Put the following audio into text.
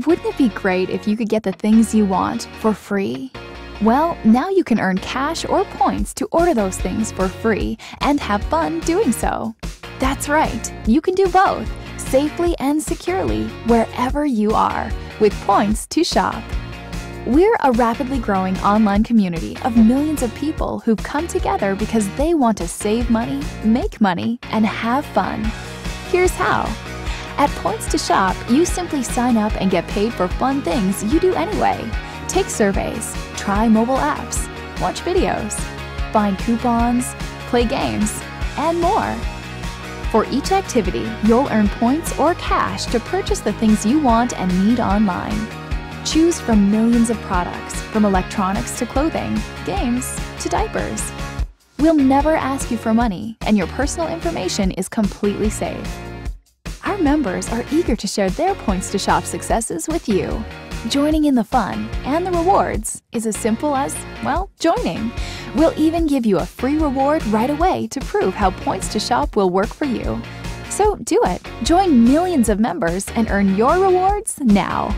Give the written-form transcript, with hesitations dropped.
Wouldn't it be great if you could get the things you want for free? Well, now you can earn cash or points to order those things for free and have fun doing so. That's right, you can do both, safely and securely, wherever you are, with Points to Shop. We're a rapidly growing online community of millions of people who've come together because they want to save money, make money, and have fun. Here's how. At Points to Shop, you simply sign up and get paid for fun things you do anyway. Take surveys, try mobile apps, watch videos, find coupons, play games, and more. For each activity, you'll earn points or cash to purchase the things you want and need online. Choose from millions of products, from electronics to clothing, games to diapers. We'll never ask you for money, and your personal information is completely safe. Our members are eager to share their Points to Shop successes with you. Joining in the fun and the rewards is as simple as, well, joining. We'll even give you a free reward right away to prove how Points to Shop will work for you. So do it. Join millions of members and earn your rewards now.